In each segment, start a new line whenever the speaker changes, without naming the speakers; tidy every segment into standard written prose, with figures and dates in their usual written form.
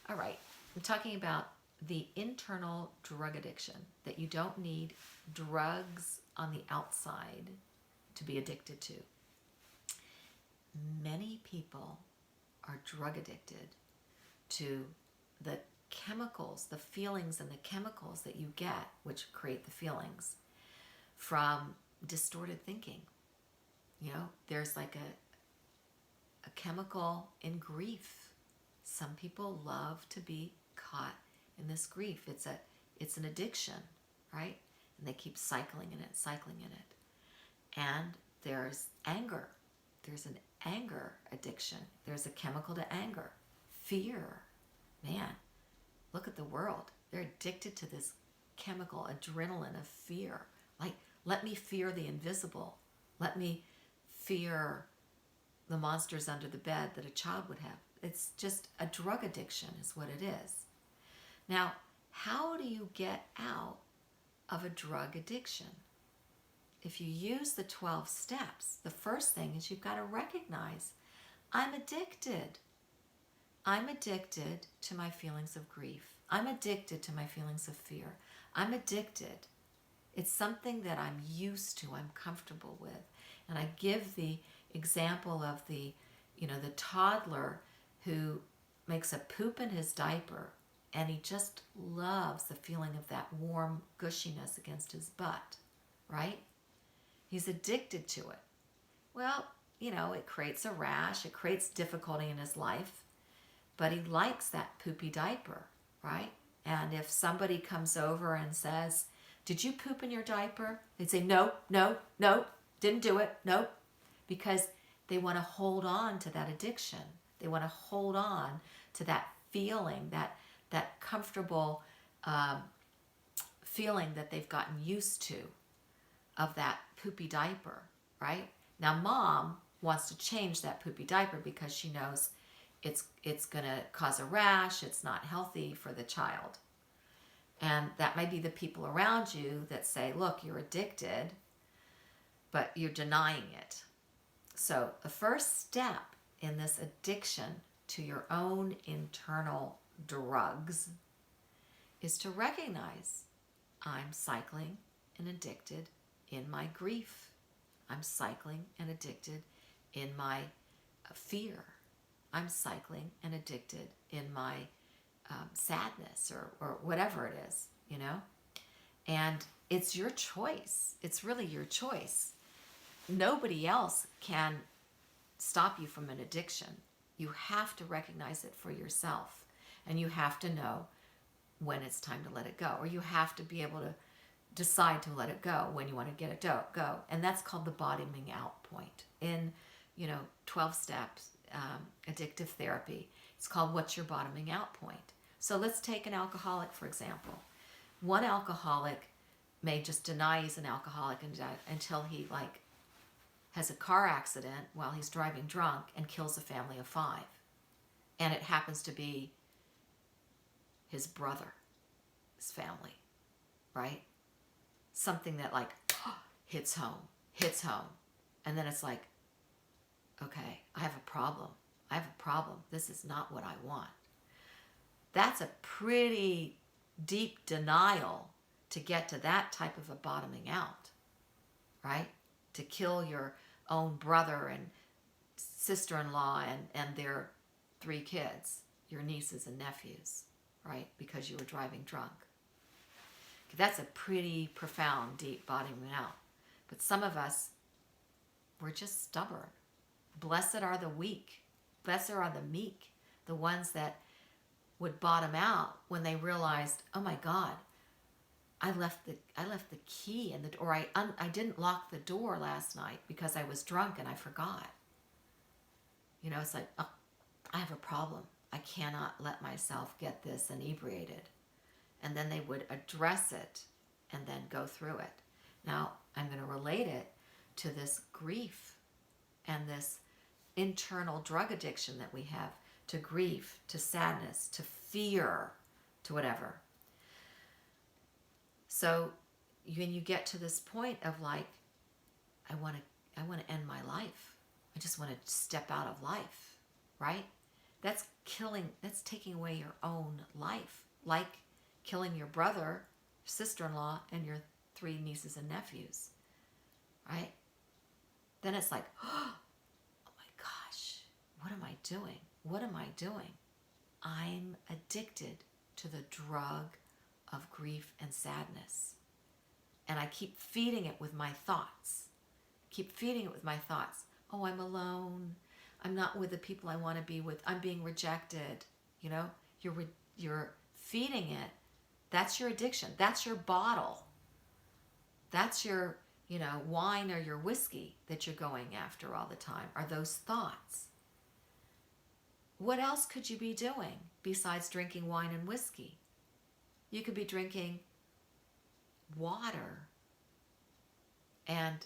All right. I'm talking about the internal drug addiction, that you don't need drugs on the outside to be addicted to. Many people are drug addicted to the chemicals, the feelings and the chemicals that you get, which create the feelings, from distorted thinking. There's like a chemical in grief. Some people love to be caught in this grief. It's an addiction, right? And they keep cycling in it, cycling in it. And there's anger. There's an anger addiction. There's a chemical to anger. Fear. Man, look at the world. They're addicted to this chemical adrenaline of fear. Like, let me fear the invisible. Let me fear the monsters under the bed that a child would have. It's just a drug addiction is what it is. Now, how do you get out of a drug addiction? If you use the 12 steps, the first thing is you've got to recognize, I'm addicted. I'm addicted to my feelings of grief. I'm addicted to my feelings of fear. I'm addicted. It's something that I'm used to, I'm comfortable with. And I give the example of the toddler who makes a poop in his diaper, and he just loves the feeling of that warm gushiness against his butt, right? He's addicted to it. Well, it creates a rash, it creates difficulty in his life, but he likes that poopy diaper, right? And if somebody comes over and says, did you poop in your diaper? They'd say, no, no, no, didn't do it, nope. Because they want to hold on to that addiction. They want to hold on to that feeling, that comfortable feeling that they've gotten used to of that poopy diaper, right? Now, mom wants to change that poopy diaper because she knows it's going to cause a rash. It's not healthy for the child. And that may be the people around you that say, look, you're addicted, but you're denying it. So the first step in this addiction to your own internal drugs is to recognize, I'm cycling and addicted in my grief. I'm cycling and addicted in my fear. I'm cycling and addicted in my sadness or whatever it is, And it's your choice. It's really your choice. Nobody else can stop you from an addiction. You have to recognize it for yourself. And you have to know when it's time to let it go. Or you have to be able to decide to let it go when you want to get it go. And that's called the bottoming out point. In 12 steps, addictive therapy, it's called what's your bottoming out point. So let's take an alcoholic, for example. One alcoholic may just deny he's an alcoholic until he has a car accident while he's driving drunk and kills a family of 5. And it happens to be his brother, his family, right? Something that hits home. And then it's like, okay, I have a problem. This is not what I want. That's a pretty deep denial to get to that type of a bottoming out, right? To kill your own brother and sister-in-law and their 3 kids, your nieces and nephews, right? Because you were driving drunk. That's a pretty profound, deep bottoming out. But some of us, we're just stubborn. Blessed are the weak. Blessed are the meek. The ones that would bottom out when they realized, oh my God, I left the key or I didn't lock the door last night because I was drunk and I forgot. It's like, oh, I have a problem. I cannot let myself get this inebriated. And then they would address it and then go through it. Now, I'm going to relate it to this grief and this internal drug addiction that we have to grief, to sadness, to fear, to whatever. So when you get to this point of I want to end my life. I just want to step out of life, right? That's that's taking away your own life, like killing your brother, sister-in-law, and your 3 nieces and nephews, right? Then it's like, oh my gosh, what am I doing? What am I doing? I'm addicted to the drug of grief and sadness. And I keep feeding it with my thoughts. Keep feeding it with my thoughts. Oh, I'm alone. I'm not with the people I want to be with. I'm being rejected. You know, you're feeding it. That's your addiction. That's your bottle. That's your, wine or your whiskey that you're going after all the time, are those thoughts. What else could you be doing besides drinking wine and whiskey? You could be drinking water and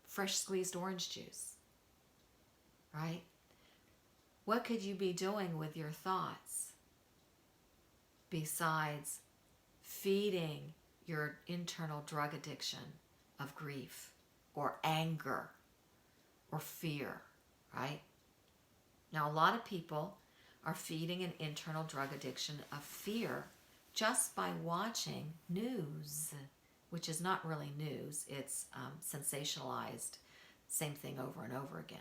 fresh squeezed orange juice, right? What could you be doing with your thoughts besides feeding your internal drug addiction of grief or anger or fear, right? Now, a lot of people are feeding an internal drug addiction of fear just by watching news, which is not really news. It's sensationalized, same thing over and over again,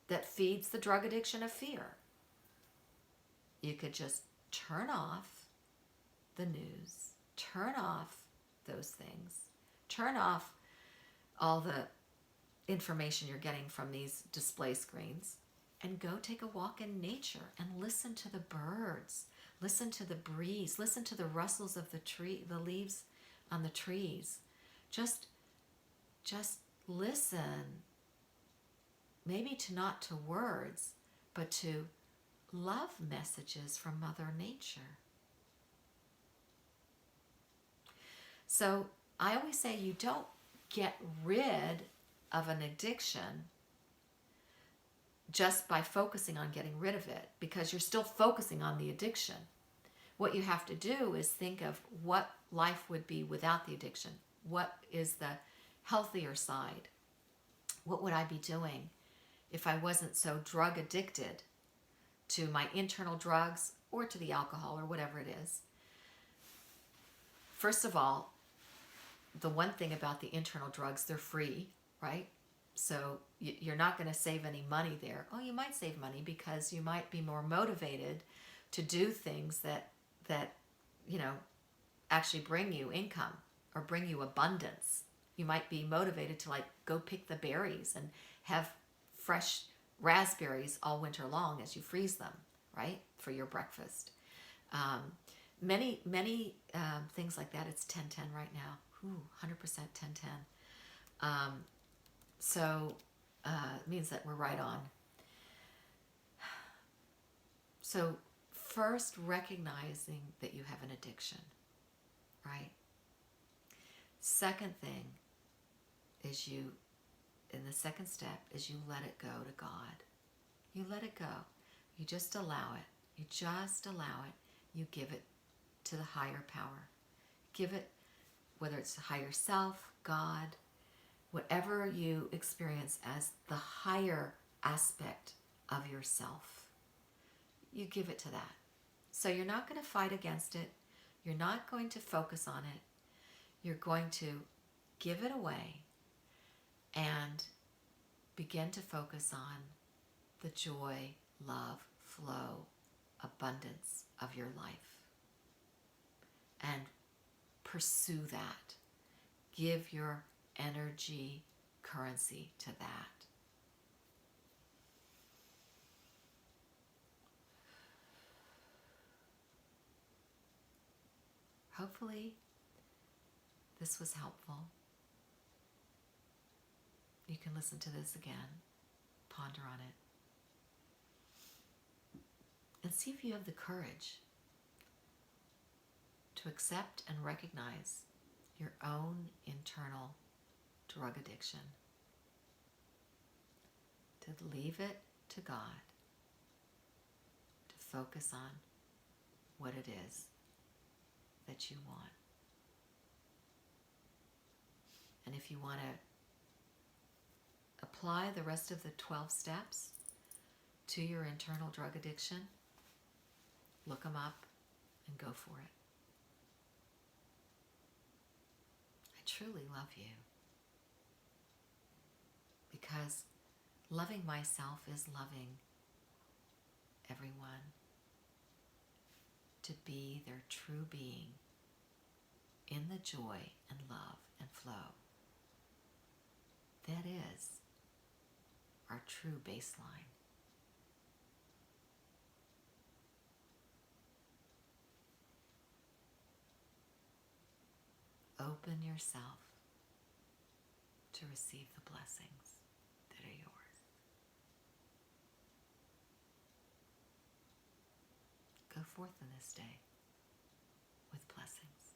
that feeds the drug addiction of fear. You could just turn off the news, turn off those things, turn off all the information you're getting from these display screens, and go take a walk in nature and listen to the birds, listen to the breeze, listen to the rustles of the leaves on the trees. Just listen, maybe not to words, but to love messages from Mother Nature. So I always say you don't get rid of an addiction just by focusing on getting rid of it, because you're still focusing on the addiction. What you have to do is think of what life would be without the addiction. What is the healthier side? What would I be doing if I wasn't so drug addicted to my internal drugs or to the alcohol or whatever it is? First of all, the one thing about the internal drugs, they're free, right? So you're not going to save any money there. Oh, you might save money because you might be more motivated to do things that actually bring you income or bring you abundance. You might be motivated to go pick the berries and have fresh raspberries all winter long as you freeze them, right, for your breakfast. Many things like that. It's 10-10 right now. 100% 10-10. So it means that we're right on. So first, recognizing that you have an addiction, right? Second thing is in the second step is you let it go to God. You let it go. You just allow it. You just allow it. You give it to the higher power. Give it, whether it's higher self, God, whatever you experience as the higher aspect of yourself, you give it to that. So you're not going to fight against it. You're not going to focus on it. You're going to give it away and begin to focus on the joy, love, flow, abundance of your life. And pursue that. Give your energy currency to that. Hopefully, this was helpful. You can listen to this again, ponder on it, and see if you have the courage to accept and recognize your own internal drug addiction, to leave it to God, to focus on what it is that you want. And if you want to apply the rest of the 12 steps to your internal drug addiction, Look them up and go for it. I truly love you, because loving myself is loving everyone to be their true being in the joy and love and flow. That is our true baseline. Open yourself to receive the blessings that are yours. Go forth in this day with blessings.